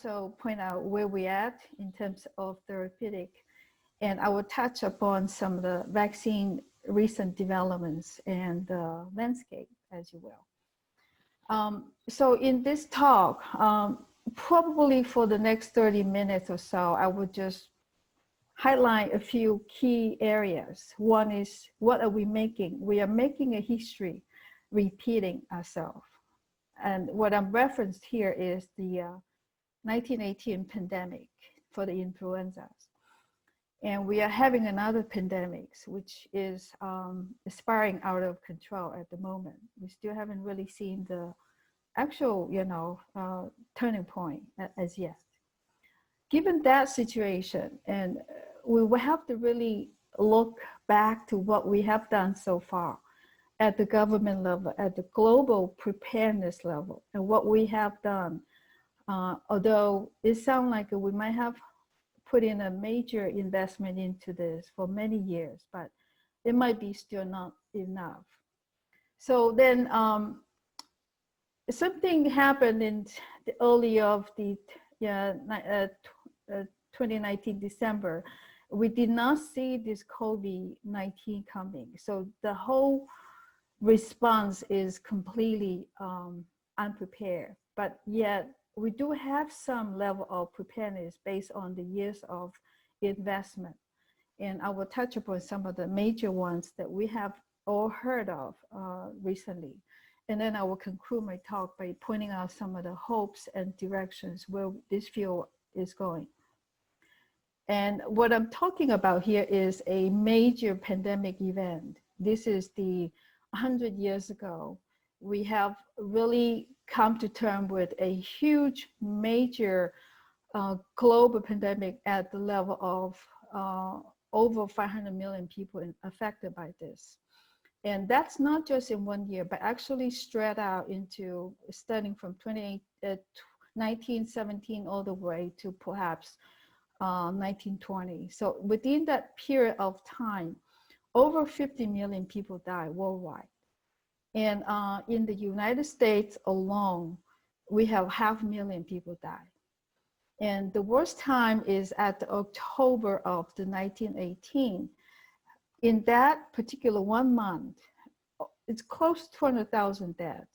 also point out where we're at in terms of therapeutic, and I will touch upon some of the vaccine recent developments and the landscape, as you will. So in this talk, probably for the next 30 minutes or so, I would just highlight a few key areas. One is, what are we making? We are making a history repeating ourselves. And what I'm referenced here is the 1918 pandemic for the influenzas. And we are having another pandemic, which is spiraling out of control at the moment. We still haven't really seen the actual, turning point as yet. Given that situation, and we will have to really look back to what we have done so far at the government level, at the global preparedness level, and what we have done. Although it sounds like we might have put in a major investment into this for many years, but it might be still not enough. So then something happened in the early of the 2019 December. We did not see this COVID-19 coming. So the whole response is completely unprepared, but yet we do have some level of preparedness based on the years of investment. And I will touch upon some of the major ones that we have all heard of recently. And then I will conclude my talk by pointing out some of the hopes and directions where this field is going. And what I'm talking about here is a major pandemic event. This is the 100 years ago. We have really come to terms with a huge, major global pandemic at the level of over 500 million people affected by this. And that's not just in 1 year, but actually spread out into starting from 1917 all the way to perhaps 1920. So within that period of time, over 50 million people died worldwide. And in the United States alone, we have 500,000 people die. And the worst time is at the October of the 1918. In that particular 1 month, it's close to 200,000 dead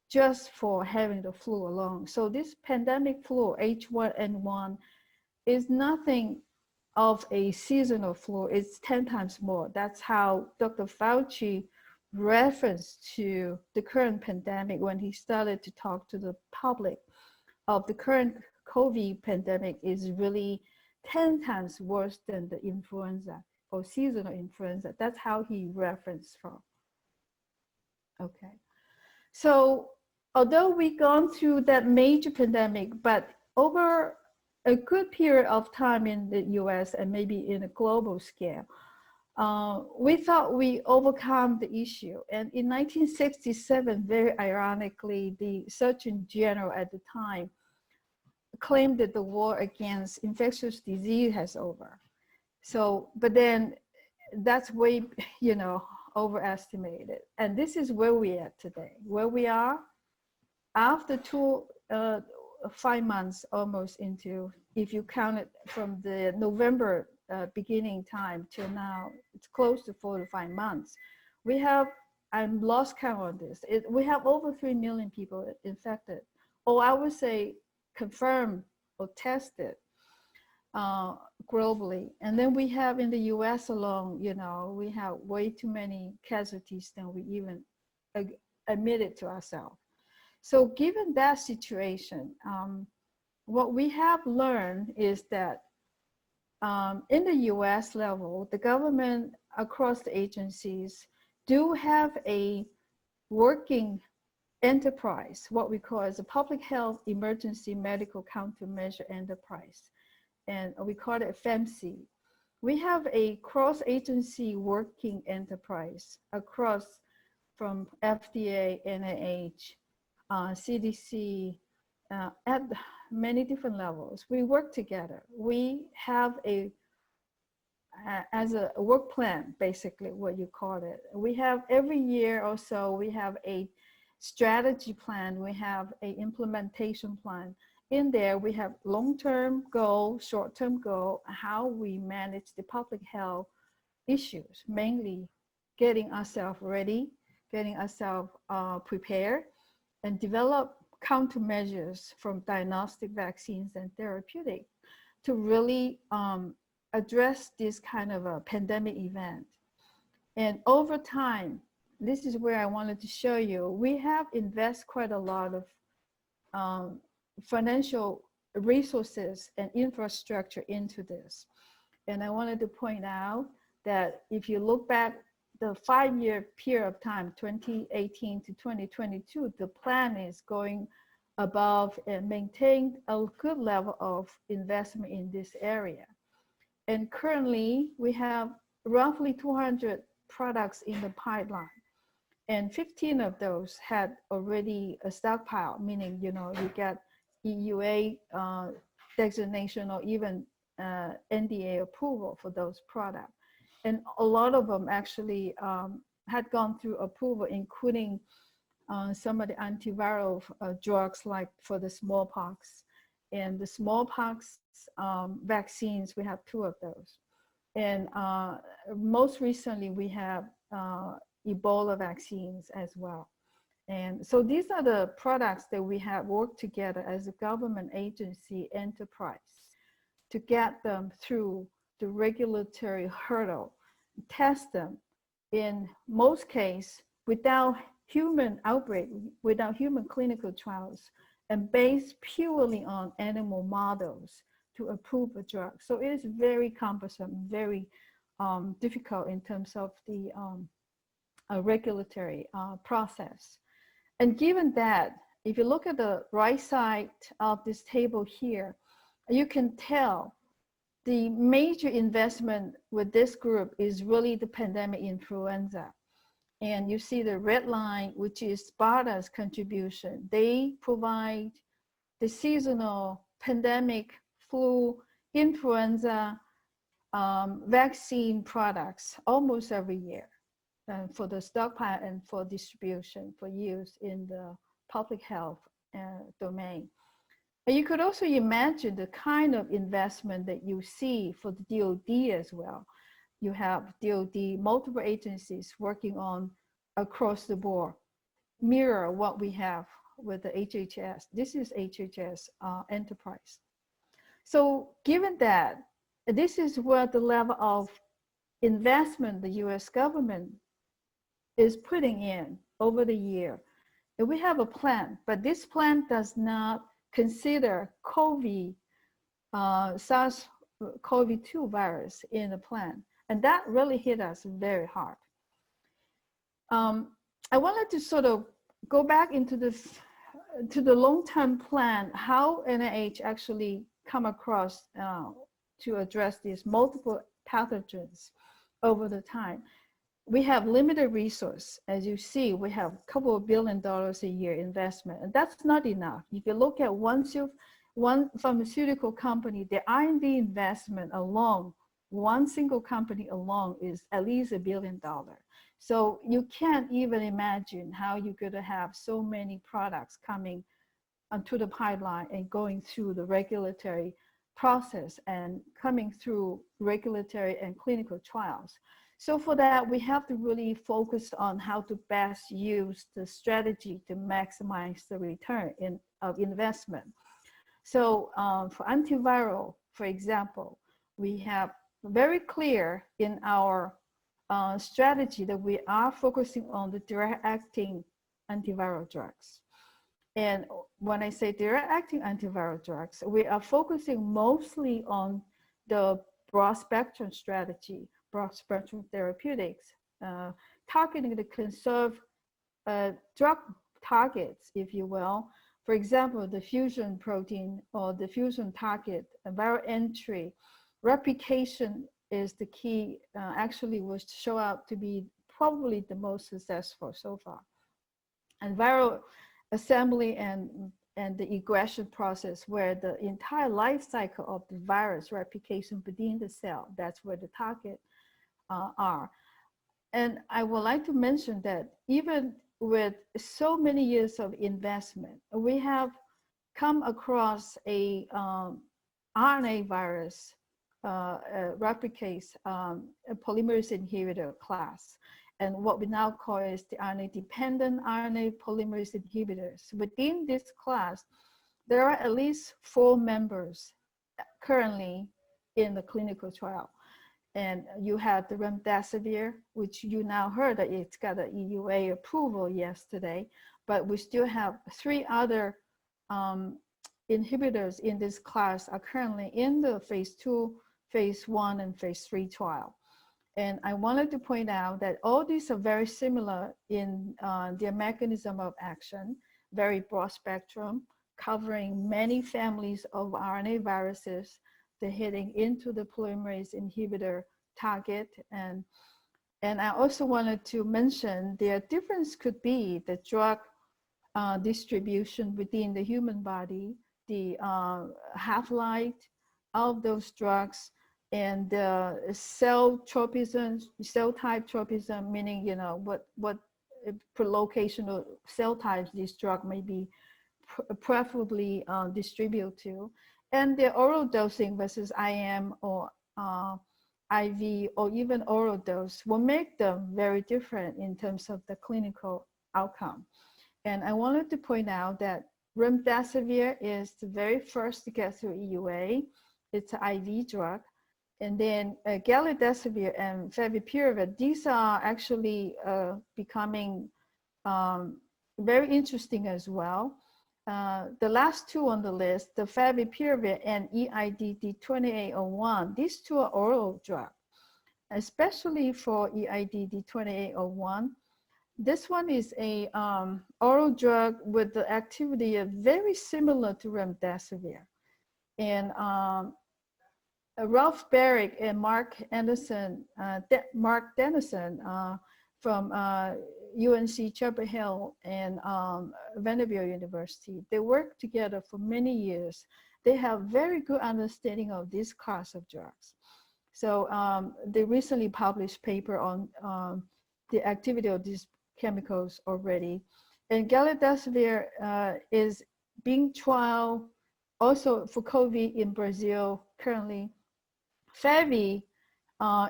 just for having the flu alone. So this pandemic flu, H1N1, is nothing of a seasonal flu. It's 10 times more. That's how Dr. Fauci referenced to the current pandemic when he started to talk to the public of the current COVID pandemic is really 10 times worse than the influenza or seasonal influenza. That's how he referenced from. Okay. So although we've gone through that major pandemic, but over a good period of time in the US and maybe in a global scale, we thought we overcome the issue. And in 1967, very ironically, the Surgeon General at the time claimed that the war against infectious disease has over. So, but then that's way, overestimated. And this is where we are today. Where we are after 5 months almost into, if you count it from the November beginning time till now, it's close to 4 to 5 months. We have, I'm lost count on this. We have over 3 million people infected, or I would say confirmed or tested globally. And then we have in the US alone, we have way too many casualties than we even admitted to ourselves. So given that situation, what we have learned is that in the US level, the government across the agencies do have a working enterprise, what we call as a public health emergency medical countermeasure enterprise. And we call it PHEMCE. We have a cross-agency working enterprise across from FDA, NIH, CDC, at many different levels. We work together. We have as a work plan, basically what you call it. We have every year or so, we have a strategy plan, we have a implementation plan, in there, we have long-term goal, short-term goal, how we manage the public health issues, mainly getting ourselves ready, getting ourselves prepared, and develop countermeasures from diagnostic vaccines and therapeutic to really address this kind of a pandemic event. And over time, this is where I wanted to show you, we have invested quite a lot of financial resources and infrastructure into this. And I wanted to point out that if you look back the 5-year period of time, 2018 to 2022, the plan is going above and maintain a good level of investment in this area. And currently we have roughly 200 products in the pipeline, and 15 of those had already a stockpile, meaning, you get EUA designation or even NDA approval for those products. And a lot of them actually had gone through approval, including some of the antiviral drugs, like for the smallpox. And the smallpox vaccines, we have 2 of those. And most recently, we have Ebola vaccines as well. And so these are the products that we have worked together as a government agency enterprise to get them through the regulatory hurdle, test them in most cases without human outbreak, without human clinical trials, and based purely on animal models to approve a drug. So it is very cumbersome, very difficult in terms of the regulatory process. And given that, if you look at the right side of this table here, you can tell the major investment with this group is really the pandemic influenza. And you see the red line, which is BARDA's contribution. They provide the seasonal pandemic flu, influenza vaccine products almost every year for the stockpile and for distribution for use in the public health domain. And you could also imagine the kind of investment that you see for the DoD as well. You have DoD, multiple agencies working on across the board, mirror what we have with the HHS. This is HHS enterprise. So given that, this is where the level of investment the US government is putting in over the year. And we have a plan, but this plan does not consider COVID, SARS-CoV-2 virus in the plan. And that really hit us very hard. I wanted to sort of go back into to the long-term plan, how NIH actually come across to address these multiple pathogens over the time. We have limited resource. As you see, we have a couple of $1 billion a year investment, and that's not enough. If you look at one pharmaceutical company, the R&D investment alone, one single company alone is at least $1 billion. So you can't even imagine how you're going to have so many products coming onto the pipeline and going through the regulatory process and coming through regulatory and clinical trials. So for that, we have to really focus on how to best use the strategy to maximize the return of investment. So for antiviral, for example, we have very clear in our strategy that we are focusing on the direct-acting antiviral drugs. And when I say direct-acting antiviral drugs, we are focusing mostly on the broad-spectrum strategy, broad-spectrum therapeutics, targeting the conserved drug targets, if you will. For example, the fusion protein or the fusion target, viral entry, replication is the key, actually will show up to be probably the most successful so far. And viral assembly and the egression process, where the entire life cycle of the virus replication within the cell, that's where the target are. And I would like to mention that even with so many years of investment, we have come across a RNA virus replicase a polymerase inhibitor class. And what we now call is the RNA-dependent RNA polymerase inhibitors. Within this class, there are at least 4 members currently in the clinical trial. And you have the Remdesivir, which you now heard that it's got an EUA approval yesterday, but we still have 3 other inhibitors in this class are currently in the phase 2, phase 1, and phase 3 trial. And I wanted to point out that all these are very similar in their mechanism of action, very broad spectrum, covering many families of RNA viruses. They're hitting into the polymerase inhibitor target. And I also wanted to mention their difference could be the drug distribution within the human body, the half-life of those drugs, and the cell tropism, cell type tropism, meaning, you know, what per locational cell types this drug may be preferably distributed to, and the oral dosing versus IM or IV or even oral dose will make them very different in terms of the clinical outcome. And I wanted to point out that Remdesivir is the very first to get through EUA. It's an IV drug. And then Galidesivir and Favipiravir, these are actually becoming very interesting as well. The last 2 on the list, the Favipiravir and EIDD2801, these 2 are oral drugs, especially for EIDD2801. This one is a oral drug with the activity very similar to Remdesivir. And Ralph Barrick and Mark Dennison from UNC Chapel Hill and Vanderbilt University, they worked together for many years. They have very good understanding of this class of drugs. So they recently published paper on the activity of these chemicals already. And Galidesivir is being trialed also for COVID in Brazil currently. Favi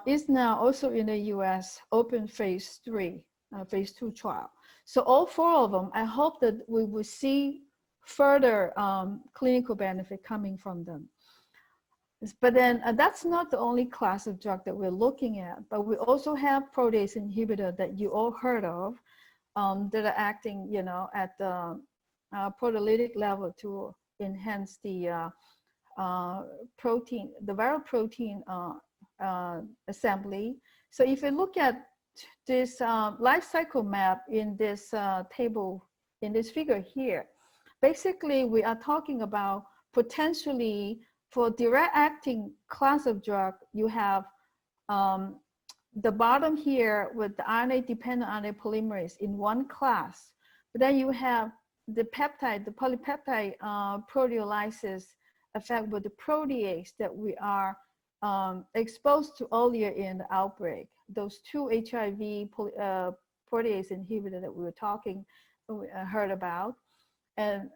is now also in the US open phase 3, phase 2 trial. So all 4 of them, I hope that we will see further clinical benefit coming from them. But then that's not the only class of drug that we're looking at, but we also have protease inhibitor that you all heard of that are acting, you know, at the proteolytic level to enhance the protein, the viral protein assembly. So if you look at this life cycle map in this table, in this figure here, basically we are talking about potentially for direct acting class of drug, you have the bottom here with the RNA dependent RNA polymerase in one class, but then you have the peptide, the polypeptide proteolysis effect with the protease that we are exposed to earlier in the outbreak. Those 2 HIV protease inhibitors that we were talking, heard about. And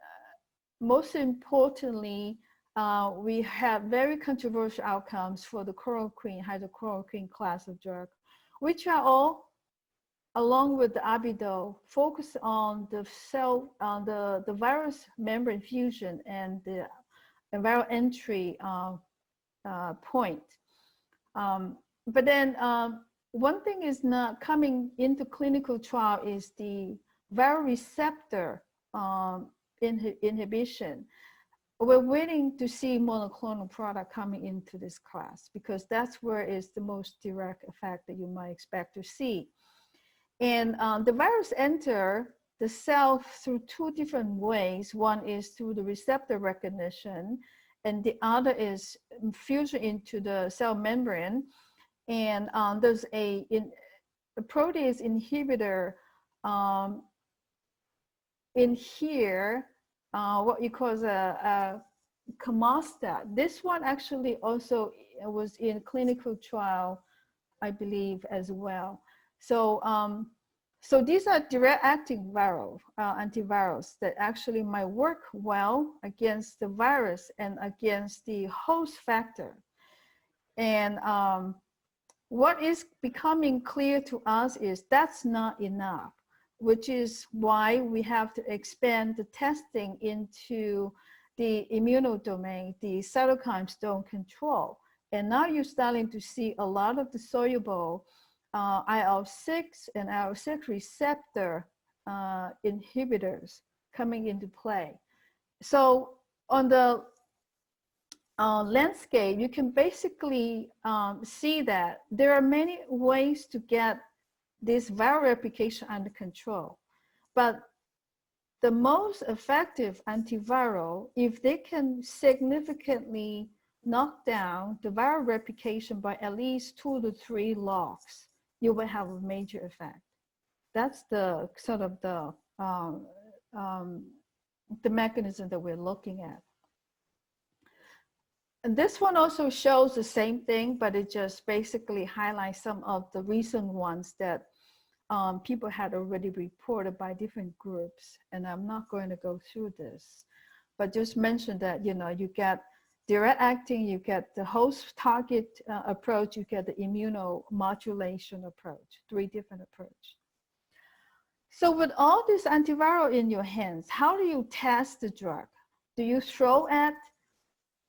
most importantly, we have very controversial outcomes for the chloroquine, hydroxychloroquine class of drug, which are all, along with the Abidol, focus on the cell, the virus membrane fusion and the viral entry point. But then one thing is not coming into clinical trial is the viral receptor inhibition. We're waiting to see monoclonal product coming into this class because that's where is the most direct effect that you might expect to see. And the virus enter the cell through 2 different ways. One is through the receptor recognition, and the other is fusion into the cell membrane. And there's a protease inhibitor in here, what you call a Camostat. This one actually also was in clinical trial, I believe, as well. So So these are direct acting viral antivirals that actually might work well against the virus and against the host factor. And what is becoming clear to us is that's not enough, which is why we have to expand the testing into the immunodomain, the cytokine storm control. And now you're starting to see a lot of the soluble IL-6 and IL-6 receptor inhibitors coming into play. So on the landscape, you can basically see that there are many ways to get this viral replication under control. But the most effective antiviral, if they can significantly knock down the viral replication by at least 2 to 3 logs, you will have a major effect. That's the sort of the mechanism that we're looking at. And this one also shows the same thing, but it just basically highlights some of the recent ones that people had already reported by different groups. And I'm not going to go through this, but just mention that, you know, you get direct acting, you get the host target approach, you get the immunomodulation approach, 3 different approaches. So with all this antiviral in your hands, how do you test the drug? Do you throw at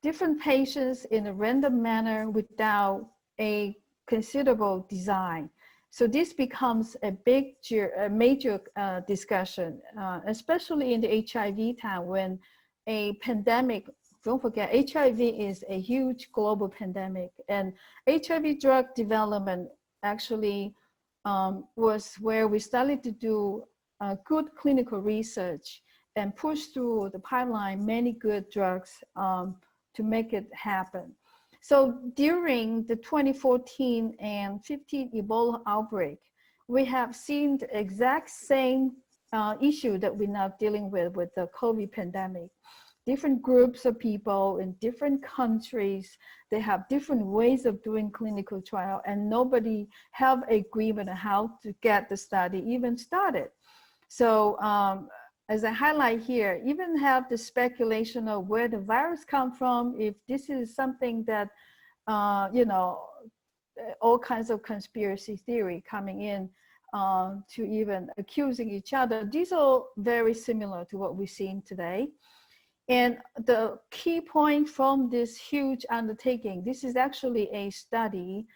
different patients in a random manner without a considerable design? So this becomes a major discussion, especially in the HIV time when a pandemic, don't forget, HIV is a huge global pandemic, and HIV drug development actually was where we started to do good clinical research and push through the pipeline many good drugs to make it happen. So during the 2014 and 15 Ebola outbreak, we have seen the exact same issue that we're now dealing with the COVID pandemic. Different groups of people in different countries, they have different ways of doing clinical trial, and nobody have agreement on how to get the study even started. So as I highlight here, even have the speculation of where the virus come from, if this is something that, you know, all kinds of conspiracy theory coming in to even accusing each other. These are very similar to what we're seeing today. And the key point from this huge undertaking, this is actually a study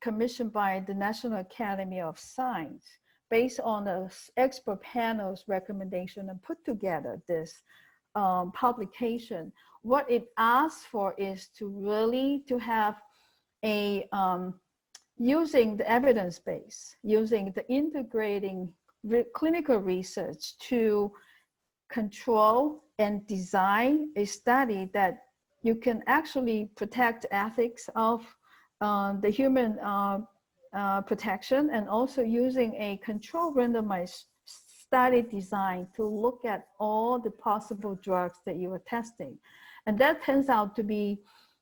commissioned by the National Academy of Science based on the expert panel's recommendation and put together this publication. What it asks for is to really to have a, using the evidence base, using the integrating clinical research to control and design a study that you can actually protect ethics of the human protection, and also using a controlled randomized study design to look at all the possible drugs that you are testing. And that turns out to be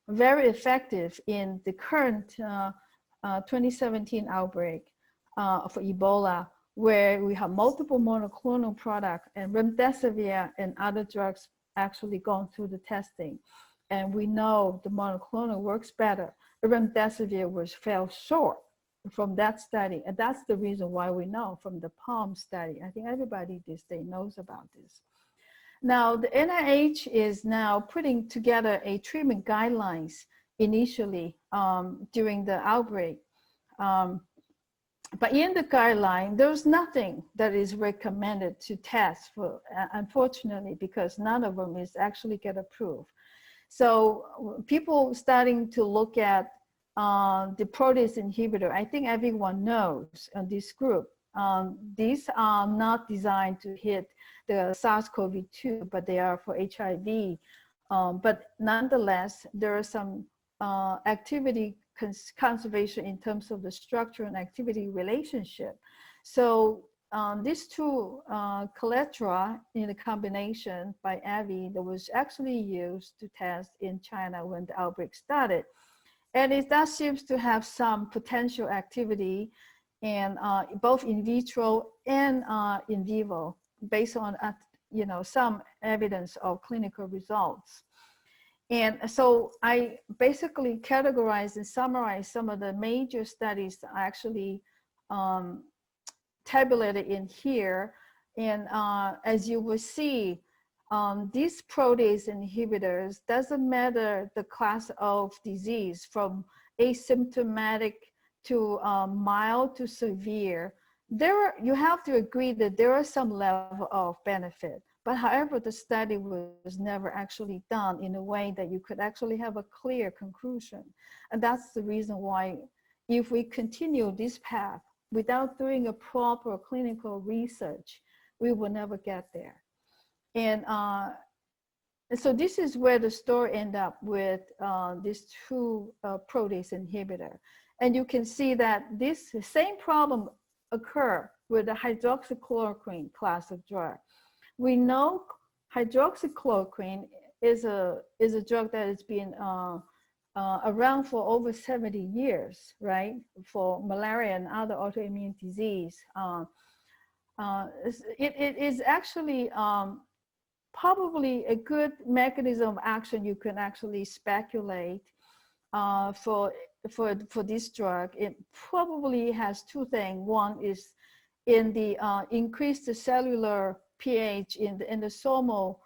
very effective in the current 2017 outbreak for Ebola, where we have multiple monoclonal products and Remdesivir and other drugs actually gone through the testing. And we know the monoclonal works better. The Remdesivir fell short from that study. And that's the reason why we know from the PALM study. I think everybody these days knows about this. Now, the NIH is now putting together a treatment guidelines initially during the outbreak. But in the guideline, there's nothing that is recommended to test for, unfortunately, because none of them is actually get approved. So people starting to look at the protease inhibitor. I think everyone knows in this group, these are not designed to hit the SARS-CoV-2, but they are for HIV. But nonetheless, there are some activity conservation in terms of the structure and activity relationship. So these two collateral in a combination by AbbVie that was actually used to test in China when the outbreak started. And it does seems to have some potential activity and both in vitro and in vivo, based on some evidence of clinical results. And so I basically categorized and summarized some of the major studies I actually tabulated in here. And as you will see, these protease inhibitors, doesn't matter the class of disease, from asymptomatic to mild to severe, you have to agree that there are some level of benefit. But however, the study was never actually done in a way that you could actually have a clear conclusion. And that's the reason why, if we continue this path without doing a proper clinical research, we will never get there. And so this is where the story ended up with these two protease inhibitor. And you can see that this same problem occur with the hydroxychloroquine class of drug. We know hydroxychloroquine is a drug that has been around for over 70 years, right? For malaria and other autoimmune disease. It is actually probably a good mechanism of action. You can actually speculate for this drug. It probably has two things. One is in the increased cellular pH in the somal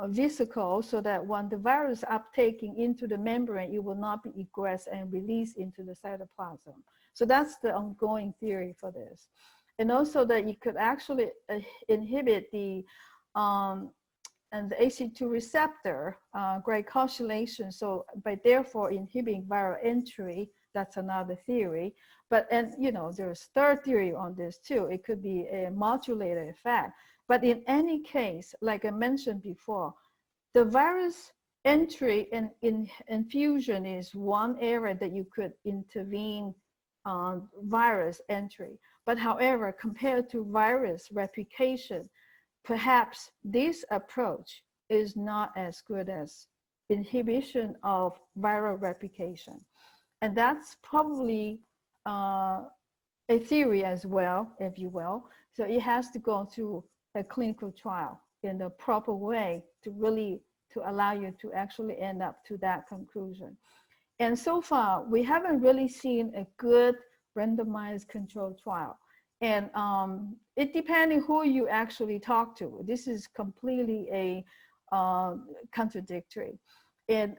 vesicle, so that when the virus uptaking into the membrane, it will not be egressed and released into the cytoplasm. So that's the ongoing theory for this. And also that you could actually inhibit the AC2 receptor glycosylation. So by therefore inhibiting viral entry, that's another theory. But, and there's third theory on this too. It could be a modulator effect. But in any case, like I mentioned before, the virus entry and infusion is one area that you could intervene on virus entry. But however, compared to virus replication, perhaps this approach is not as good as inhibition of viral replication. And that's probably a theory as well, if you will. So it has to go through a clinical trial in the proper way to really allow you to actually end up to that conclusion. And so far, we haven't really seen a good randomized controlled trial. And it depends who you actually talk to. This is completely a contradictory. And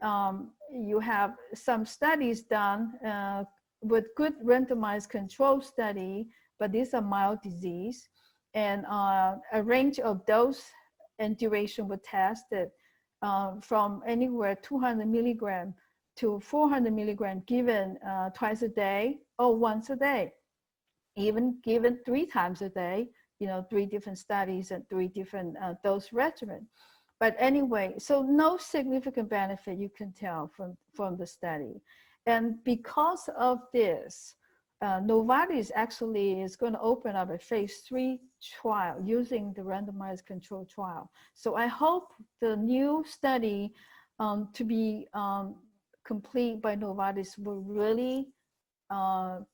you have some studies done with good randomized control study, but these are mild disease. And a range of dose and duration were tested from anywhere 200 milligram to 400 milligram given twice a day or once a day, even given 3 times a day, 3 different studies and 3 different dose regimen. But anyway, so no significant benefit you can tell from the study. And because of this, Novartis actually is going to open up a phase 3 trial using the randomized control trial. So I hope the new study to be complete by Novartis will really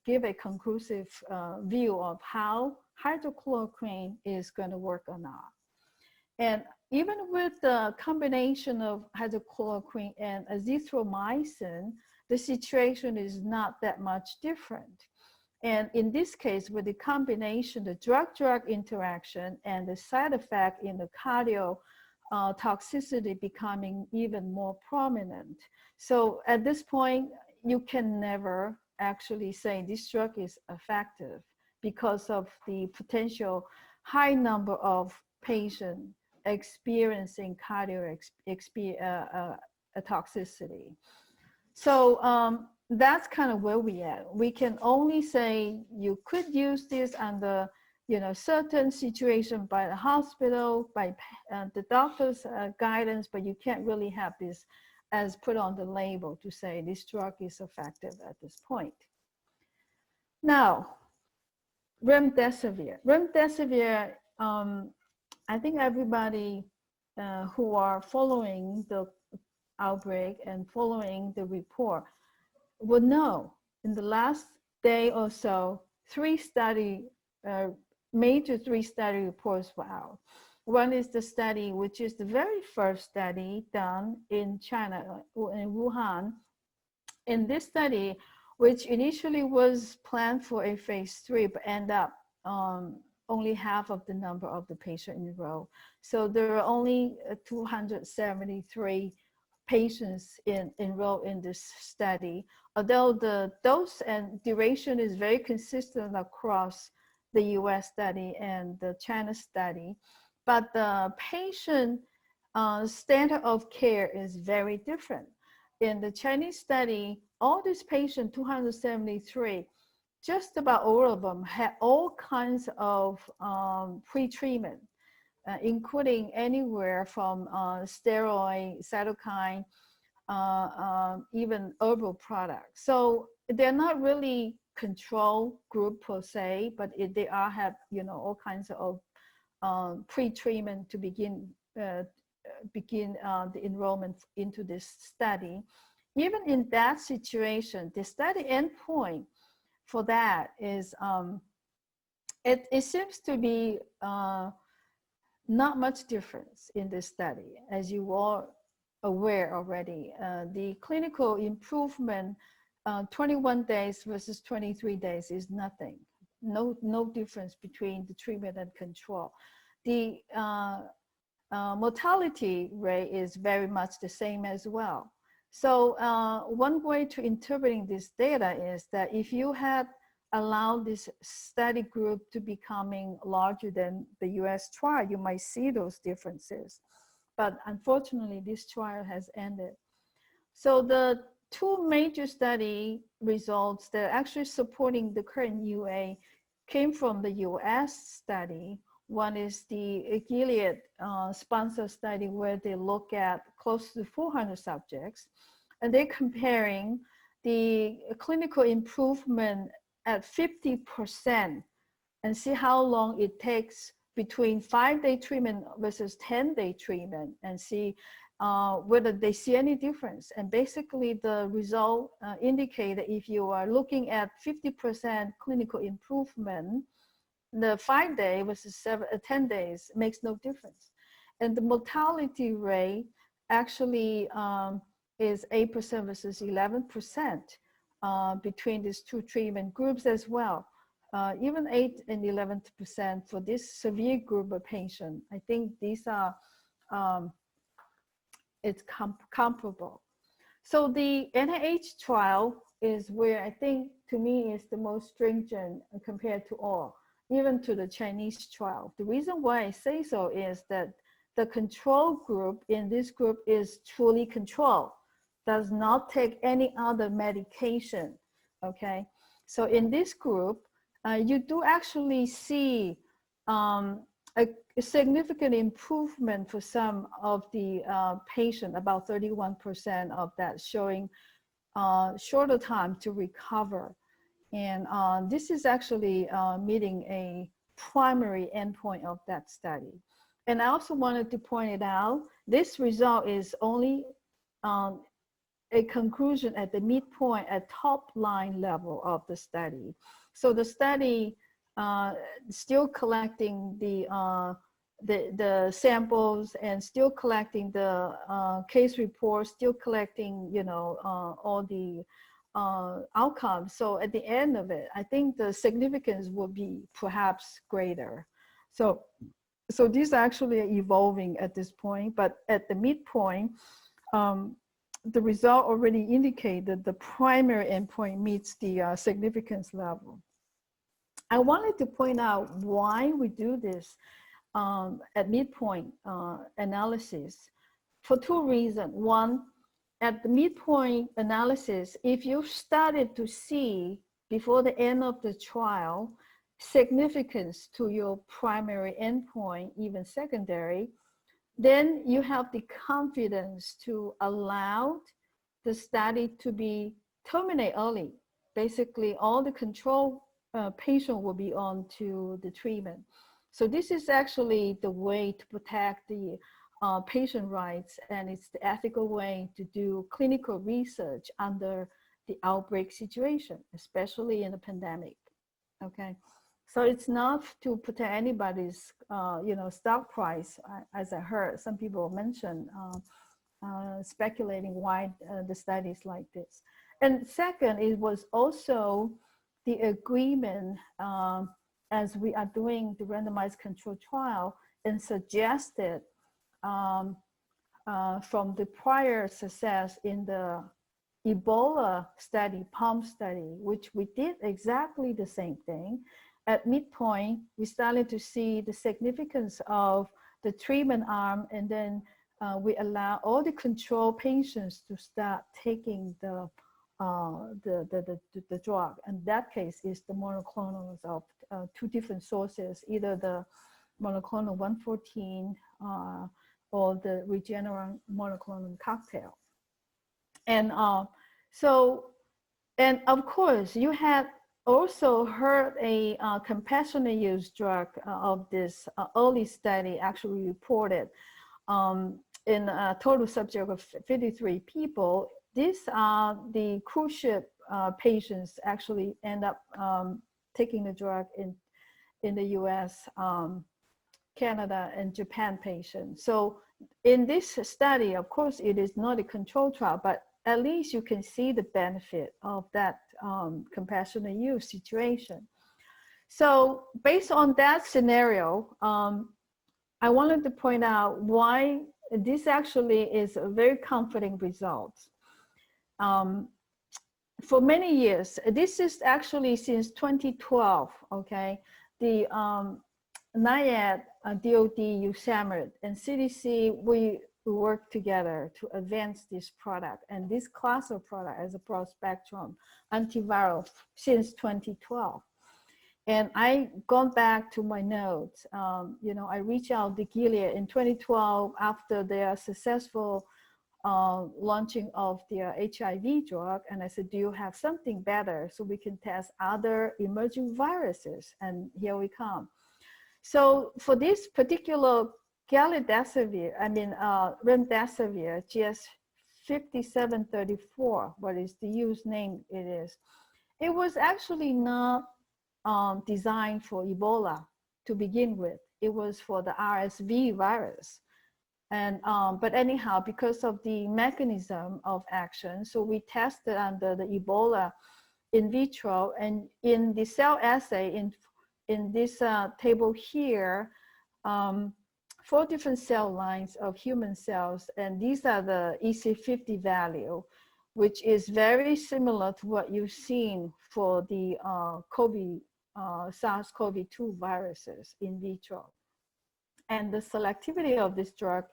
give a conclusive view of how hydroxychloroquine is going to work or not. And even with the combination of hydroxychloroquine and azithromycin, the situation is not that much different. And in this case, with the combination, the drug-drug interaction and the side effect in the cardio toxicity becoming even more prominent. So at this point, you can never actually say this drug is effective because of the potential high number of patients experiencing cardio toxicity. So that's kind of where we are. We can only say you could use this under certain situation by the hospital, by the doctor's guidance, but you can't really have this as put on the label to say this drug is effective at this point. Now, Remdesivir. Remdesivir, I think everybody who are following the outbreak and following the report would know in the last day or so, uh, major three study reports were out. One is the study, which is the very first study done in China, in Wuhan. In this study, which initially was planned for a phase 3, but end up only half of the number of the patient enrolled. So there are only 273 patients enrolled in this study, although the dose and duration is very consistent across the US study and the China study, but the patient standard of care is very different. In the Chinese study, all these patients, 273, just about all of them had all kinds of pre-treatment, including anywhere from steroid, cytokine, even herbal products. So they're not really control group per se, but they all have, you know, all kinds of pre-treatment to begin the enrollment into this study. Even in that situation, the study endpoint for that is it seems to be not much difference in this study, as you are aware already. The clinical improvement, 21 days versus 23 days is nothing. No difference between the treatment and control. The mortality rate is very much the same as well. So one way to interpreting this data is that if you had allowed this study group to becoming larger than the US trial, you might see those differences. But unfortunately, this trial has ended. So the two major study results that are actually supporting the current UA came from the US study. One is the Gilead sponsored study where they look at close to 400 subjects, and they're comparing the clinical improvement at 50% and see how long it takes between 5-day treatment versus 10-day treatment, and see whether they see any difference. And basically the result indicate that if you are looking at 50% clinical improvement, the 5-day versus 10 days makes no difference. And the mortality rate actually is 8% versus 11% between these two treatment groups as well. Even 8 and 11% for this severe group of patients. I think these are, it's comparable. So the NIH trial is where I think, to me, is the most stringent compared to all, even to the Chinese trial. The reason why I say so is that the control group in this group is truly controlled, does not take any other medication, okay? So in this group, you do actually see a significant improvement for some of the patient, about 31% of that showing shorter time to recover. And this is actually meeting a primary endpoint of that study. And I also wanted to point it out, this result is only a conclusion at the midpoint at top line level of the study. So the study still collecting the samples and still collecting the case reports, still collecting, you know, all the outcomes. So at the end of it, I think the significance will be perhaps greater. So these are actually evolving at this point, but at the midpoint, the result already indicated the primary endpoint meets the significance level. I wanted to point out why we do this at midpoint analysis for two reasons. One, at the midpoint analysis, if you started to see before the end of the trial significance to your primary endpoint, even secondary, then you have the confidence to allow the study to be terminated early. Basically, all the control patient will be on to the treatment. So this is actually the way to protect the patient rights, and it's the ethical way to do clinical research under the outbreak situation, especially in a pandemic. Okay, so it's not to protect anybody's, stock price, as I heard some people mention, speculating why the studies like this. And second, it was also the agreement, as we are doing the randomized control trial, and suggested um, from the prior success in the Ebola study, PHEMCE study, which we did exactly the same thing. At midpoint, we started to see the significance of the treatment arm, and then we allow all the control patients to start taking the drug. And that case is the monoclonals of two different sources, either the monoclonal 114 or the Regeneron monoclonal cocktail. And and of course, you had also heard a compassionate use drug of this early study actually reported in a total subject of 53 people. These are the cruise ship patients actually end up taking the drug in the US, Canada, and Japan patients. So in this study, of course, it is not a control trial, but at least you can see the benefit of that compassionate use situation. So based on that scenario, I wanted to point out why this actually is a very comforting result. For many years, this is actually since 2012, okay? The NIAID, DOD, USAMRIID, and CDC, we work together to advance this product and this class of product as a broad spectrum antiviral since 2012. And I gone back to my notes. I reached out to Gilead in 2012 after their successful launching of their HIV drug, and I said, do you have something better so we can test other emerging viruses? And here we come. So for this particular Remdesivir, GS5734, what is the use name it is, it was actually not designed for Ebola to begin with. It was for the RSV virus. And but anyhow, because of the mechanism of action, so we tested under the Ebola in vitro, and in the cell assay in this table here, 4 different cell lines of human cells, and these are the EC50 value, which is very similar to what you've seen for the SARS-CoV-2 viruses in vitro. And the selectivity of this drug,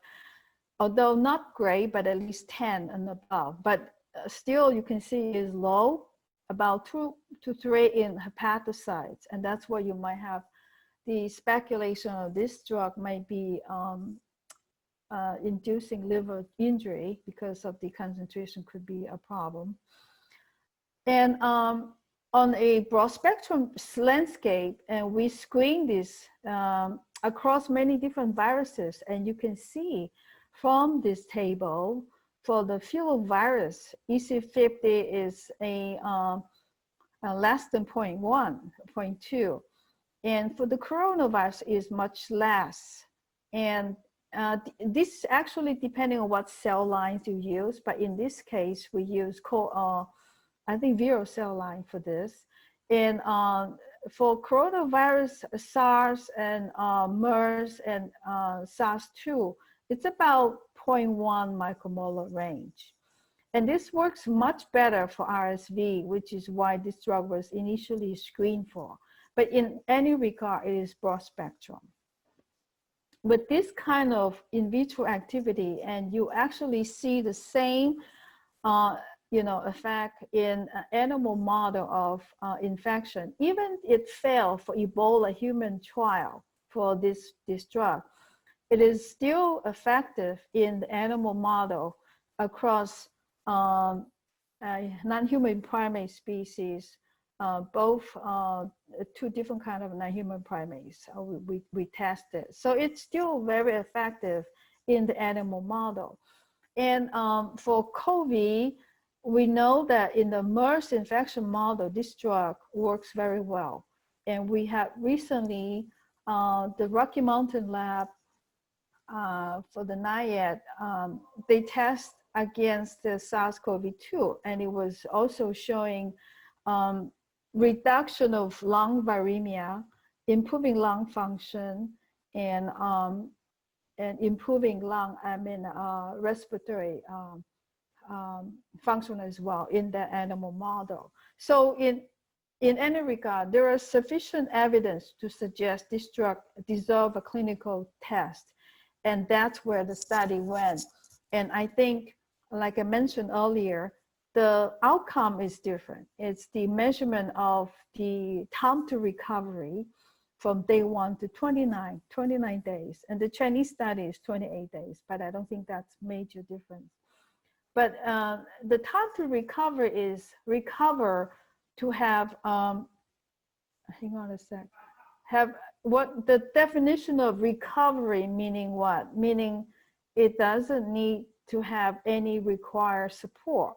although not great, but at least 10 and above, but still you can see is low, about 2 to 3 in hepatocytes. And that's where you might have the speculation of this drug might be inducing liver injury because of the concentration could be a problem. And on a broad spectrum landscape, and we screen this across many different viruses, and you can see from this table for the filovirus, EC50 is a less than 0.1, 0.2. And for the coronavirus is much less. And this actually depending on what cell lines you use, but in this case, we use I think viral cell line for this. And for coronavirus, SARS and MERS and SARS-2, it's about 0.1 micromolar range. And this works much better for RSV, which is why this drug was initially screened for. But in any regard, it is broad spectrum. With this kind of in vitro activity, and you actually see the same effect in an animal model of infection. Even it failed for Ebola human trial for this drug, it is still effective in the animal model across non-human primate species, both 2 different kinds of non-human primates we tested. So it's still very effective in the animal model. And for COVID, we know that in the MERS infection model, this drug works very well. And we have recently, the Rocky Mountain Lab for the NIAID, they test against the SARS-CoV-2, and it was also showing reduction of lung viremia, improving lung function, and improving lung, respiratory function as well in the animal model. So in any regard, there is sufficient evidence to suggest this drug deserves a clinical test. And that's where the study went. And I think, like I mentioned earlier, the outcome is different. It's the measurement of the time to recovery from day 1 to 29 days. And the Chinese study is 28 days, but I don't think that's major difference. But the time to recover is to have, hang on a sec, have what the definition of recovery meaning what? Meaning it doesn't need to have any required support.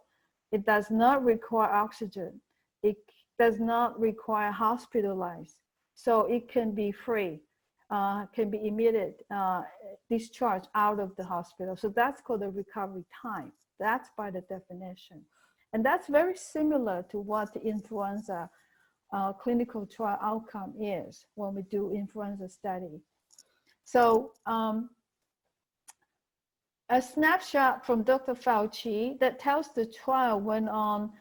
It does not require oxygen. It does not require hospitalized. So it can be free, can be immediate discharge out of the hospital. So that's called the recovery time. That's by the definition. And that's very similar to what the influenza clinical trial outcome is when we do influenza study. So a snapshot from Dr. Fauci that tells the trial went on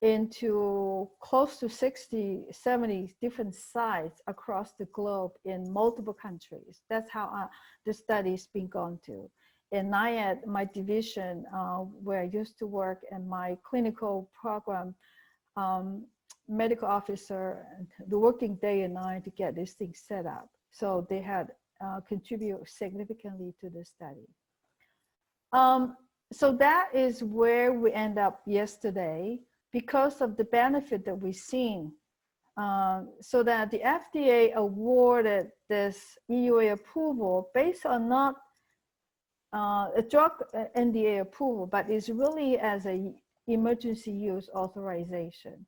into close to 60, 70 different sites across the globe in multiple countries. That's how the study's been gone to. In NIAID, my division, where I used to work, and my clinical program medical officer, the working day and night to get this thing set up. So they had contributed significantly to the study. So that is where we end up yesterday because of the benefit that we've seen. So that the FDA awarded this EUA approval based on not a drug NDA approval, but it's really as a emergency use authorization.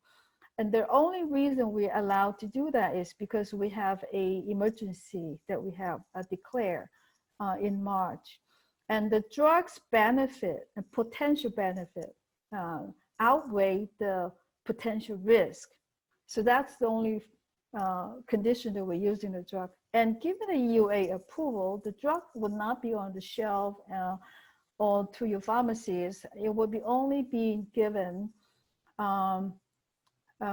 And the only reason we're allowed to do that is because we have an emergency that we have declared in March. And the drug's benefit and potential benefit outweigh the potential risk. So that's the only condition that we're using the drug. And given a EUA approval, the drug would not be on the shelf or to your pharmacies. It would be only being given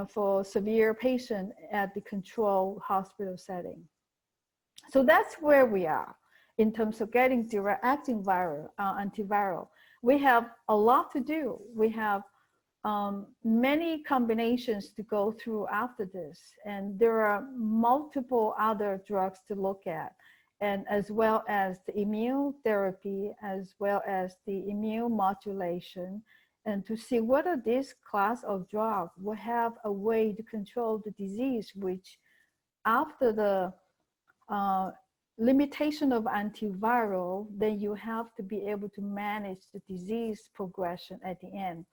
for severe patient at the controlled hospital setting. So that's where we are in terms of getting direct acting viral, antiviral. We have a lot to do. We have many combinations to go through after this, and there are multiple other drugs to look at, and as well as the immune therapy, as well as the immune modulation, and to see whether this class of drug will have a way to control the disease, which after the limitation of antiviral, then you have to be able to manage the disease progression at the end.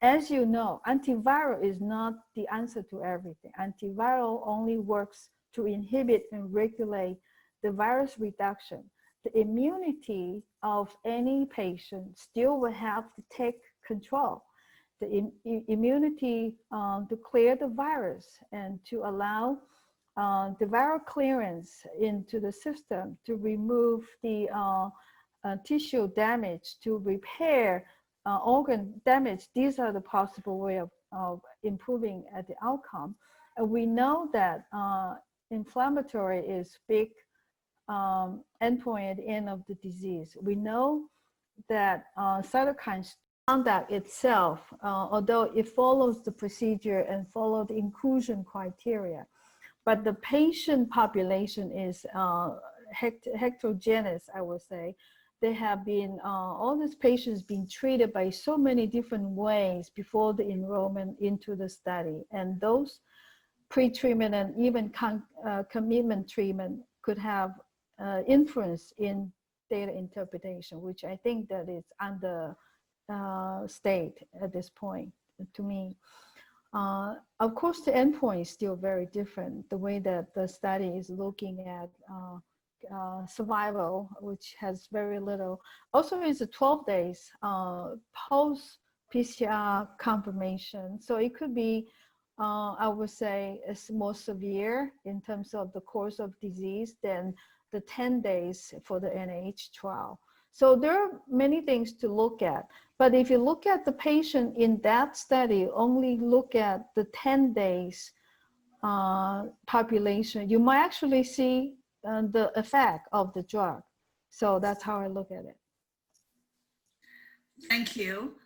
As you know, antiviral is not the answer to everything. Antiviral only works to inhibit and regulate the virus reduction. The immunity of any patient still will have to take control. The immunity to clear the virus and to allow the viral clearance into the system, to remove the tissue damage, to repair organ damage. These are the possible way of improving the outcome. And we know that inflammatory is big endpoint at the end of the disease. We know that cytokine conduct itself, although it follows the procedure and follow the inclusion criteria, but the patient population is heterogeneous, I would say. They have been, all these patients being treated by so many different ways before the enrollment into the study. And those pre-treatment and even commitment treatment could have influence in data interpretation, which I think that is understated at this point to me. Of course, the endpoint is still very different. The way that the study is looking at survival, which has very little. Also, it's a 12 days post PCR confirmation. So it could be, I would say, it's more severe in terms of the course of disease than the 10 days for the NIH trial. So there are many things to look at. But if you look at the patient in that study, only look at the 10 days population, you might actually see the effect of the drug. So that's how I look at it. Thank you.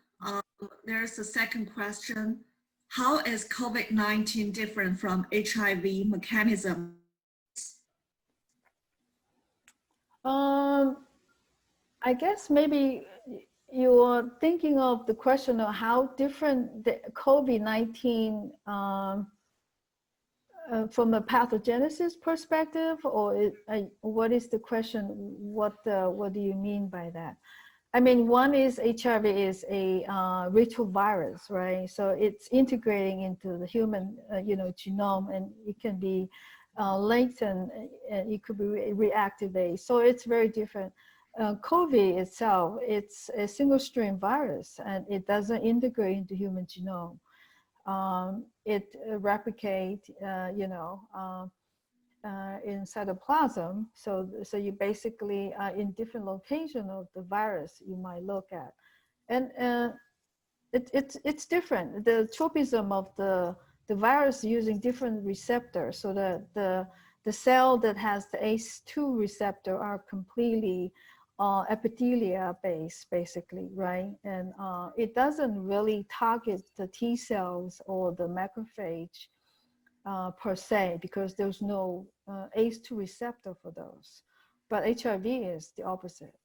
There's a second question. How is COVID-19 different from HIV mechanism? I guess maybe you're thinking of the question of how different the COVID-19 from a pathogenesis perspective, or what is the question? What do you mean by that? I mean, one is HIV is a retrovirus, right? So it's integrating into the human, genome, and it can be latent, and it could be reactivate. So it's very different. COVID itself, it's a single strain virus, and it doesn't integrate into human genome. It replicates, in cytoplasm. So you basically in different location of the virus you might look at, and it's different. The tropism of the virus using different receptors. So the cell that has the ACE2 receptor are completely epithelia based, basically, right? And it doesn't really target the T cells or the macrophage per se, because there's no ACE2 receptor for those. But HIV is the opposite.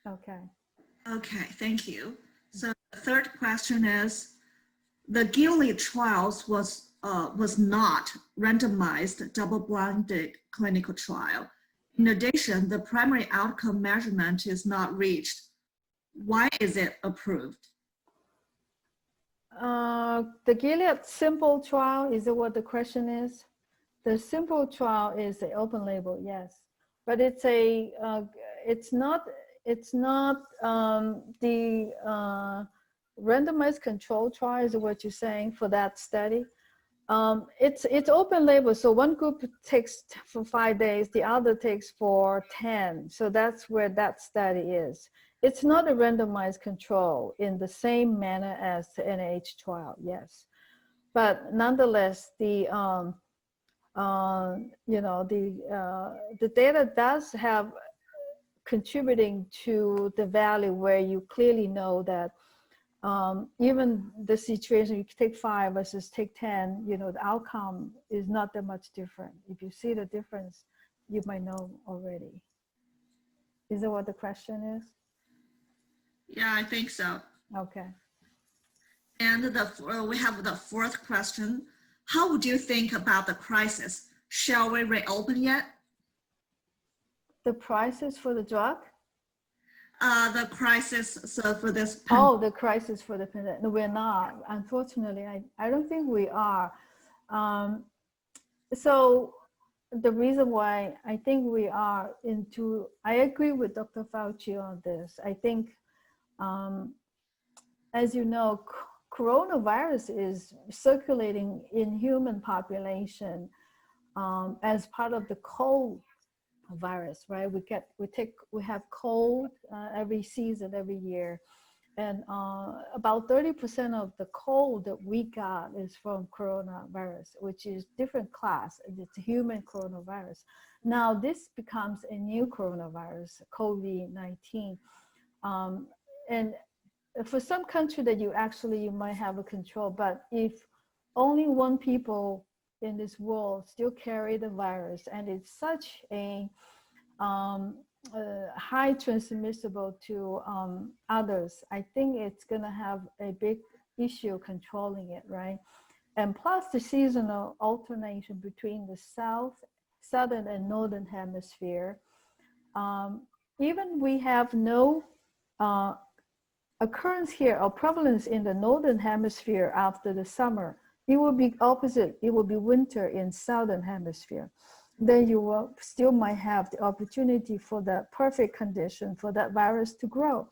Okay. Okay, thank you. So the third question is, the Gilead trials was not randomized double-blinded clinical trial. In addition, the primary outcome measurement is not reached. Why is it approved? The Gilead simple trial, is it what the question is? The simple trial is an open label, yes, but it's not the randomized control trial, is what you're saying for that study. It's open label, so one group takes for 5 days, the other takes for 10. So that's where that study is. It's not a randomized control in the same manner as the NIH trial, yes. But nonetheless, the data does have contributing to the value where you clearly know that even the situation, you take 5 versus take 10, the outcome is not that much different. If you see the difference, you might know already. Is that what the question is? Yeah, I think so. Okay. And we have the fourth question. How would you think about the crisis? Shall we reopen yet? The prices for the drug? The crisis for this pandemic. Oh, the crisis for the pandemic. No, we're not. Unfortunately, I don't think we are. So the reason why I think we are I agree with Dr. Fauci on this. I think, as you know, coronavirus is circulating in human population as part of the cold virus, right? We have cold every season, every year, and about 30% of the cold that we got is from coronavirus, which is different class. It's a human coronavirus. Now this becomes a new coronavirus, COVID-19, and for some country that you might have a control, but if only one people in this world still carry the virus, and it's such a high transmissible to others, I think it's going to have a big issue controlling it, right? And plus the seasonal alternation between the southern and northern hemisphere. Even we have no occurrence here or prevalence in the northern hemisphere after the summer, it will be opposite. It will be winter in southern hemisphere. Then you will still might have the opportunity for the perfect condition for that virus to grow.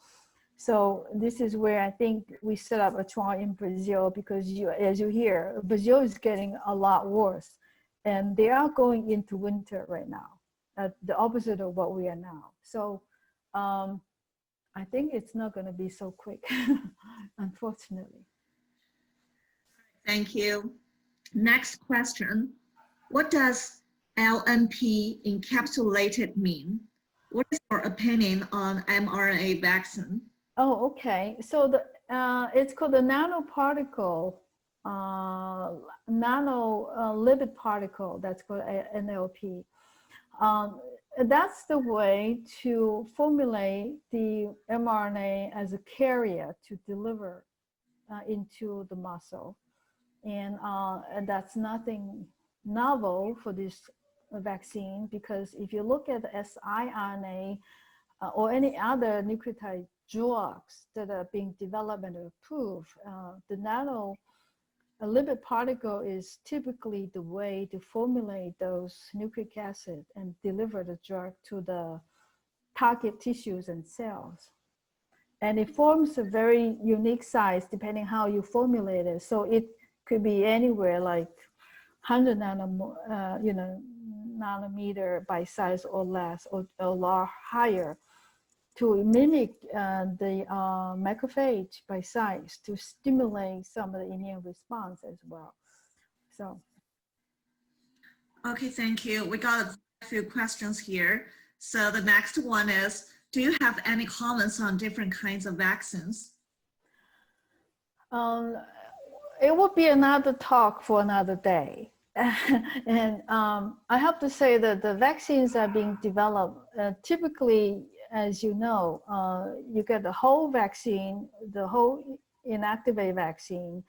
So this is where I think we set up a trial in Brazil, because as you hear, Brazil is getting a lot worse, and they are going into winter right now, the opposite of what we are now. So I think it's not going to be so quick, unfortunately. Thank you. Next question. What does LNP encapsulated mean? What is your opinion on mRNA vaccine? Oh, okay. So it's called the nanoparticle, lipid particle. That's called NLP. That's the way to formulate the mRNA as a carrier to deliver into the muscle, and that's nothing novel for this vaccine, because if you look at the siRNA or any other nucleotide drugs that are being developed and approved, the nano lipid particle is typically the way to formulate those nucleic acid and deliver the drug to the target tissues and cells. And it forms a very unique size depending how you formulate it. So it could be anywhere like 100 nanometer by size or less, or higher, to mimic the macrophage by size to stimulate some of the immune response as well. So. Okay, thank you. We got a few questions here. So the next one is, do you have any comments on different kinds of vaccines? It would be another talk for another day. And I have to say that the vaccines are being developed typically, as you know, you get the whole vaccine, the whole inactivated vaccine.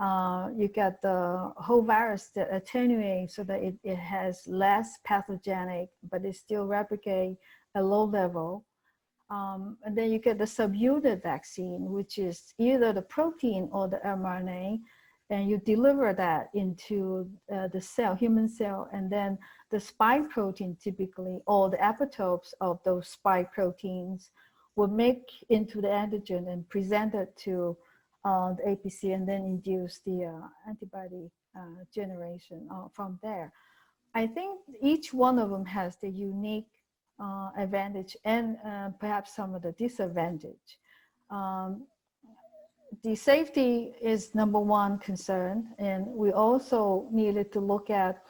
You get the whole virus that attenuates so that it has less pathogenic, but it still replicates at low level. And then you get the subunit vaccine, which is either the protein or the mRNA, and you deliver that into the cell, human cell, and then the spike protein typically, or the epitopes of those spike proteins will make into the antigen and present it to the APC, and then induce the antibody generation from there. I think each one of them has the unique advantage and perhaps some of the disadvantage. The safety is number one concern, and we also needed to look at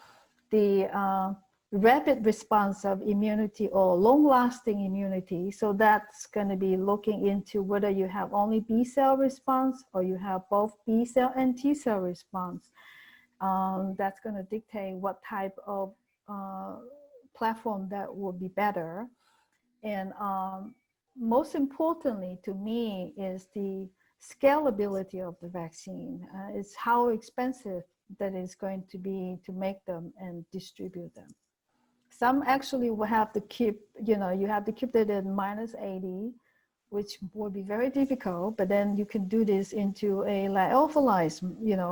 the rapid response of immunity or long-lasting immunity. So that's going to be looking into whether you have only B cell response or you have both B cell and T cell response. That's going to dictate what type of platform that will be better. And most importantly to me is the scalability of the vaccine. It's how expensive that is going to be to make them and distribute them. Some actually will have to keep, you have to keep it at -80, which will be very difficult, but then you can do this into a lyophilized,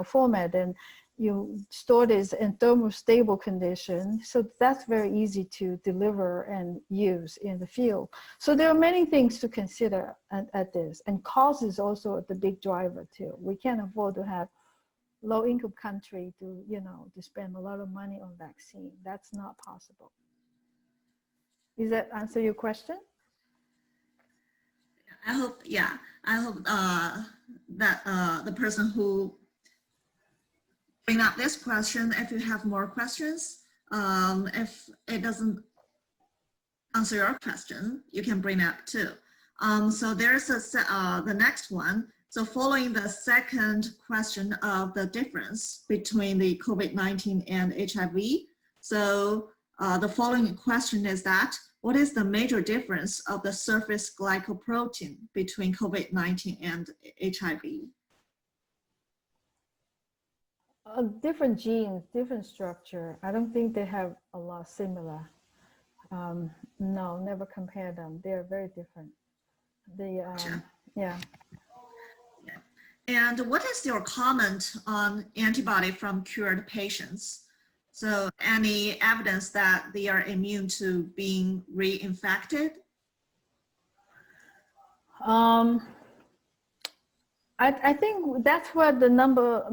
format, and you store this in thermostable condition. So that's very easy to deliver and use in the field. So there are many things to consider at this, and cost is also the big driver too. We can't afford to have low-income country to, to spend a lot of money on vaccine. That's not possible. Does that answer your question? I hope that the person who bring up this question, if you have more questions, if it doesn't answer your question, you can bring up too. So there's the next one. So following the second question of the difference between the COVID-19 and HIV, so the following question is that, what is the major difference of the surface glycoprotein between COVID-19 and HIV? Different genes, different structure. I don't think they have a lot similar. No, never compare them. They're very different. Yeah. And what is your comment on antibody from cured patients? So any evidence that they are immune to being reinfected? I think that's what the number,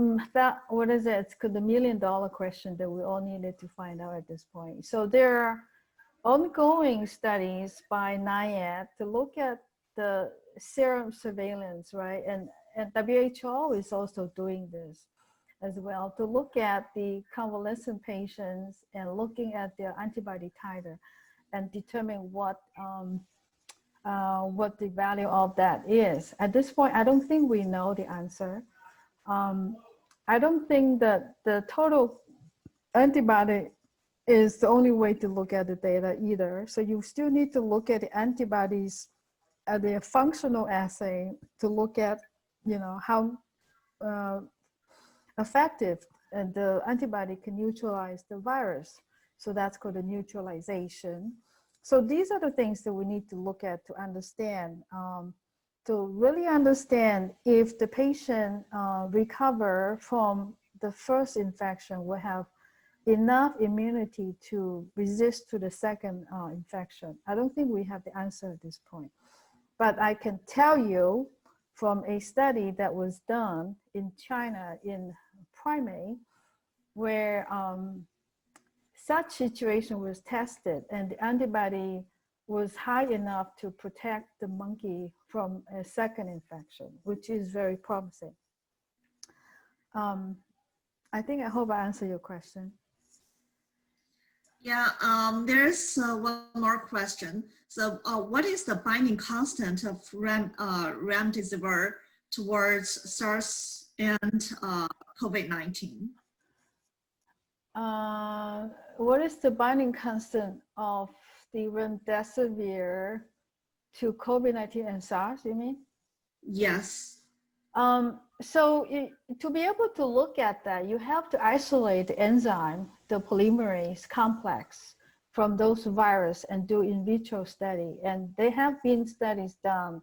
what is it? It's the $1 million question that we all needed to find out at this point. So there are ongoing studies by NIAID to look at the serum surveillance, right? And WHO is also doing this as well, to look at the convalescent patients and looking at their antibody titer and determine what the value of that is. At this point, I don't think we know the answer. I don't think that the total antibody is the only way to look at the data either. So you still need to look at the antibodies at the functional assay to look at, how effective the antibody can neutralize the virus. So that's called the neutralization. So these are the things that we need to look at to understand, to really understand if the patient recover from the first infection will have enough immunity to resist to the second infection. I don't think we have the answer at this point. But I can tell you from a study that was done in China in primate, where such situation was tested and the antibody was high enough to protect the monkey from a second infection, which is very promising. I hope I answered your question. Yeah, there's one more question. So what is the binding constant of Remdesivir towards SARS and COVID-19? What is the binding constant of the Remdesivir to COVID-19 and SARS, you mean? Yes. So to be able to look at that, you have to isolate the enzyme, the polymerase complex, from those virus and do in vitro study. And there have been studies done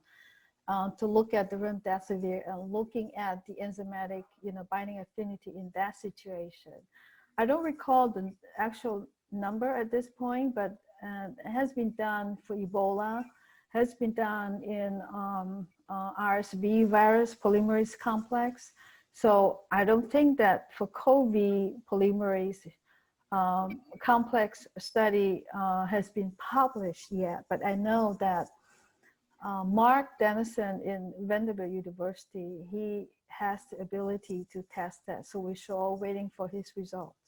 to look at the Remdesivir and looking at the enzymatic, binding affinity in that situation. I don't recall the actual number at this point, but it has been done for Ebola, has been done in RSV virus polymerase complex. So I don't think that for COVID polymerase complex study has been published yet, but I know that Mark Dennison in Vanderbilt University, he has the ability to test that. So we're all waiting for his results.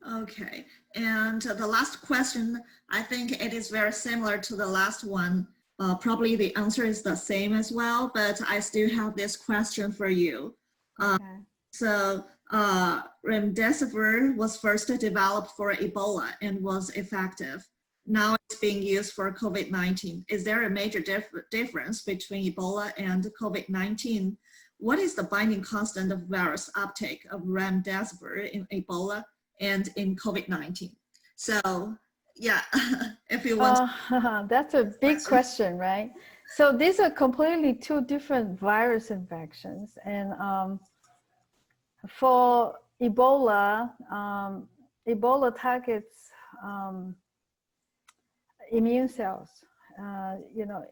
Okay, and the last question, I think it is very similar to the last one. Probably the answer is the same as well, but I still have this question for you. Okay. So Remdesivir was first developed for Ebola and was effective. Now it's being used for COVID-19. Is there a major difference between Ebola and COVID-19? What is the binding constant of virus uptake of Remdesivir in Ebola and in COVID-19? So yeah, if you want. That's a big question, right? So these are completely two different virus infections. And for Ebola, Ebola targets immune cells.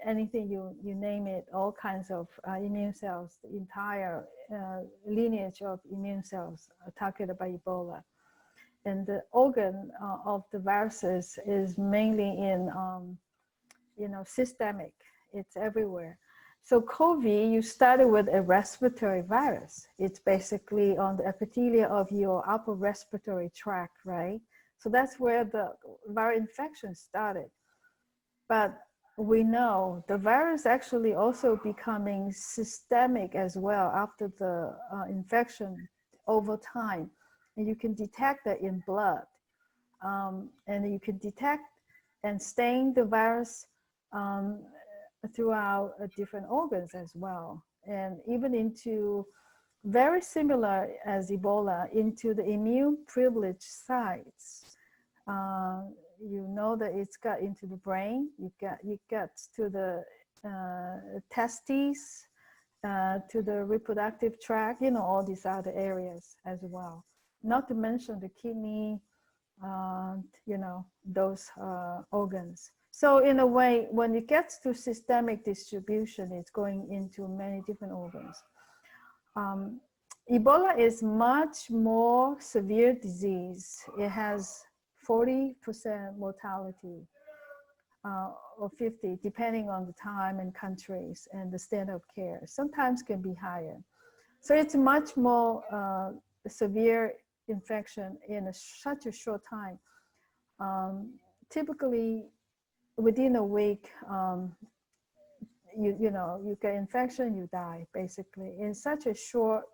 Anything you name it, all kinds of immune cells, the entire lineage of immune cells are targeted by Ebola. And the organ of the viruses is mainly in, systemic. It's everywhere. So COVID, you started with a respiratory virus. It's basically on the epithelia of your upper respiratory tract, right? So that's where the viral infection started. But we know the virus actually also becoming systemic as well after the infection over time. And you can detect that in blood. And you can detect and stain the virus throughout different organs as well. And even into, very similar as Ebola, into the immune privileged sites. You know that it's got into the brain, you get to the testes, to the reproductive tract, all these other areas as well. Not to mention the kidney, those organs. So in a way, when it gets to systemic distribution, it's going into many different organs. Ebola is much more severe disease. It has 40% mortality, or 50, depending on the time and countries and the standard of care. Sometimes can be higher. So it's much more severe infection in such a short time. Typically, within a week, you get infection, you die, basically, in such a short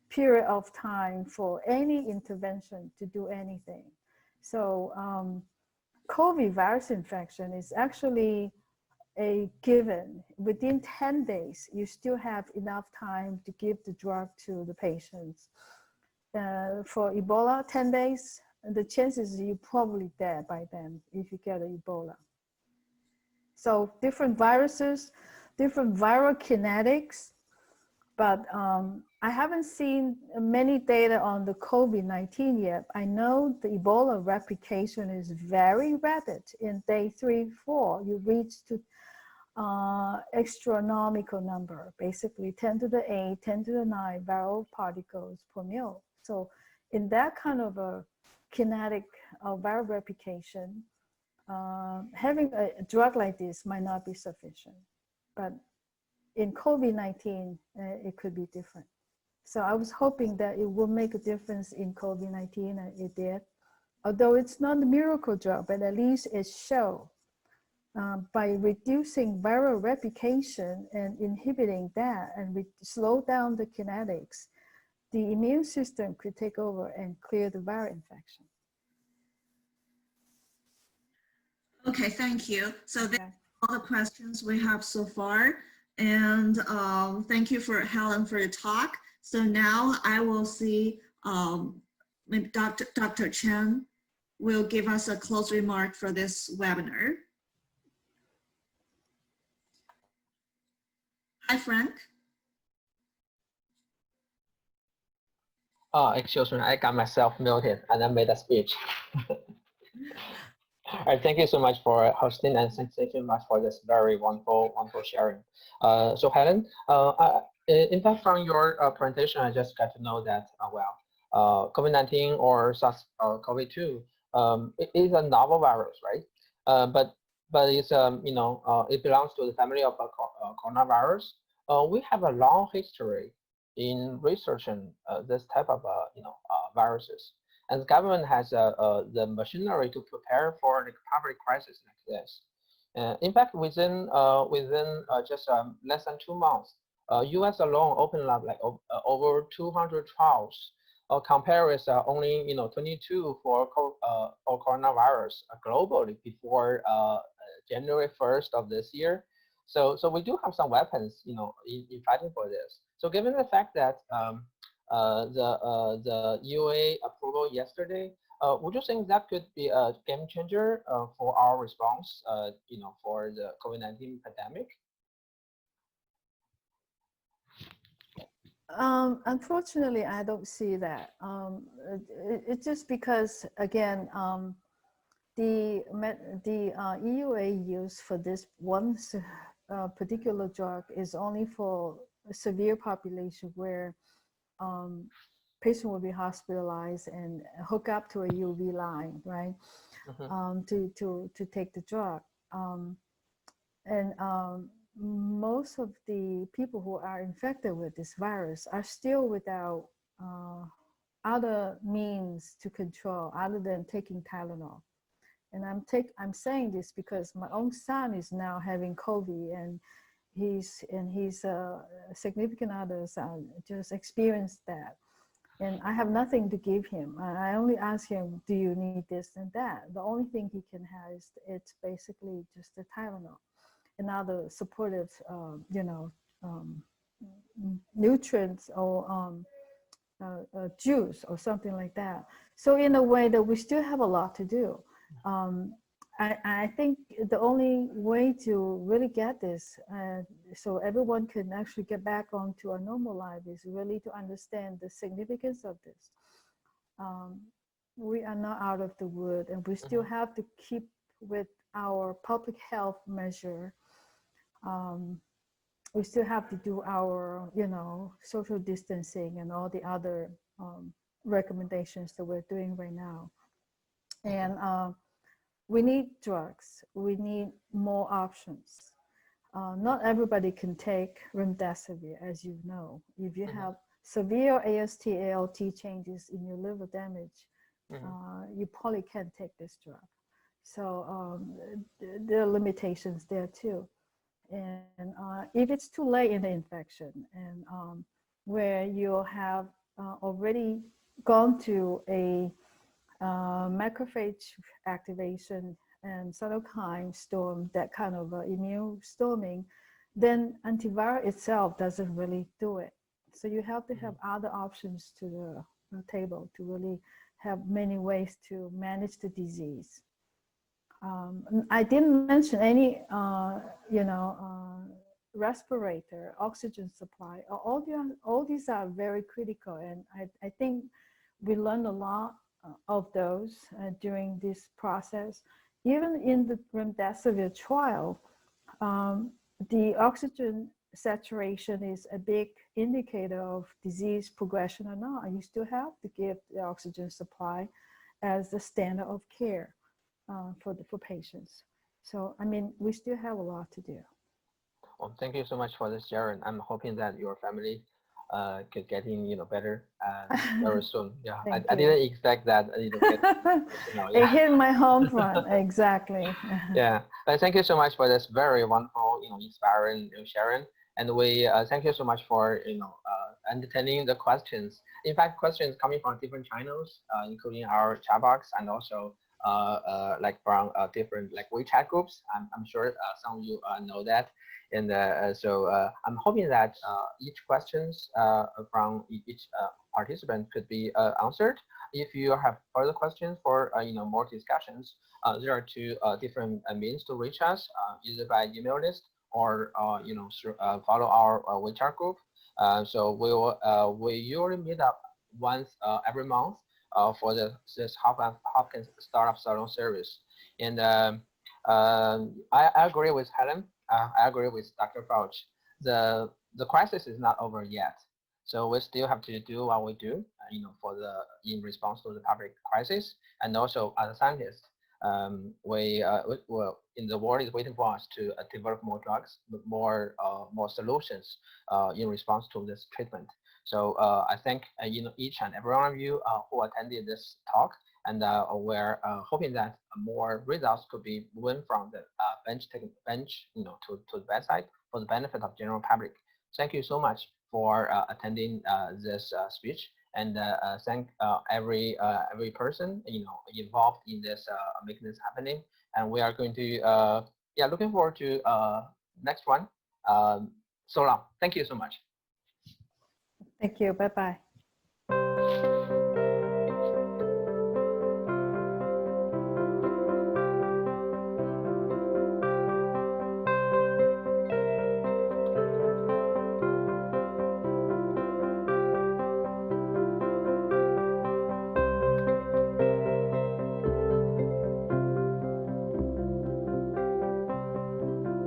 period of time for any intervention to do anything. So COVID virus infection is actually a given. Within 10 days, you still have enough time to give the drug to the patients. For Ebola, 10 days, the chances you're probably dead by then if you get Ebola. So different viruses, different viral kinetics, but I haven't seen many data on the COVID-19 yet. I know the Ebola replication is very rapid. In day 3, 4, you reach to astronomical number, basically 10 to the 8, 10 to the 9 viral particles per mil. So in that kind of a kinetic viral replication, having a drug like this might not be sufficient. But in COVID-19, it could be different. So I was hoping that it will make a difference in COVID-19, and it did. Although it's not a miracle drug, but at least it showed by reducing viral replication and inhibiting that and slow down the kinetics, the immune system could take over and clear the viral infection. Okay, thank you. So that's all the questions we have so far. And thank you for Helen for your talk. So now I will see maybe Dr. Chen will give us a close remark for this webinar. Hi, Frank. Excuse me, I got myself muted and I made a speech. All right, thank you so much for hosting, and thank you so much for this very wonderful sharing. So Helen, in fact, from your presentation, I just got to know that COVID-19 or SARS-CoV-2 it is a novel virus, right? But it's it belongs to the family of coronavirus. We have a long history in researching this type of viruses. And the government has the machinery to prepare for the public crisis like this. In fact, within just less than 2 months, U.S. alone opened up like over 200 trials. Compared with only 22 for coronavirus globally before January 1st of this year. So we do have some weapons, in fighting for this. So given the fact that the EUA approval yesterday, would you think that could be a game changer for our response, for the COVID-19 pandemic? Unfortunately, I don't see that. It's just because, again, the EUA use for this one particular drug is only for a severe population where patient will be hospitalized and hook up to a UV line, right? To take the drug. Most of the people who are infected with this virus are still without other means to control other than taking Tylenol. And I'm saying this because my own son is now having COVID, and his significant others just experienced that. And I have nothing to give him. I only ask him, do you need this and that? The only thing he can have is it's basically just the Tylenol and other supportive, nutrients or juice or something like that. So in a way that we still have a lot to do. I think the only way to really get this, so everyone can actually get back onto a normal life, is really to understand the significance of this. We are not out of the wood, and we still have to keep with our public health measure. We still have to do our, social distancing and all the other recommendations that we're doing right now. And we need drugs. We need more options. Not everybody can take Remdesivir, as you know. If you have severe AST, ALT changes in your liver damage, you probably can't take this drug. So there are limitations there too. And if it's too late in the infection, and where you have already gone to a macrophage activation and cytokine storm, that kind of immune storming, then antiviral itself doesn't really do it. So you have to have other options to the table to really have many ways to manage the disease. I didn't mention any, respirator, oxygen supply. All these are very critical, and I think we learned a lot of those during this process. Even in the Remdesivir trial, the oxygen saturation is a big indicator of disease progression or not. You still have to give the oxygen supply as the standard of care for patients. So, I mean, we still have a lot to do. Well, thank you so much for this, Sharon. I'm hoping that your family could getting better very soon. Yeah, I didn't expect that. It hit my home front, exactly. Yeah, thank you so much for this very wonderful, inspiring Sharon. And we thank you so much for entertaining the questions. In fact, questions coming from different channels, including our chat box, and also like from different like WeChat groups. I'm sure some of you know that. And so I'm hoping that each questions from each participant could be answered. If you have further questions for more discussions, there are two different means to reach us, either by email list or follow our WeChat group. So we usually meet up once every month for this HOPKINS Startup Salon service. And I agree with Helen. I agree with Dr. Fauci. The crisis is not over yet, so we still have to do what we do, in response to the public crisis, and also as a scientist, in the world is waiting for us to develop more drugs, more solutions in response to this treatment. So I thank each and every one of you who attended this talk. And we're hoping that more results could be moving from the bench to the bedside for the benefit of general public. Thank you so much for attending this speech, and thank every person involved in this making this happening. And we are going to looking forward to next one. So long. Thank you so much. Thank you. Bye bye.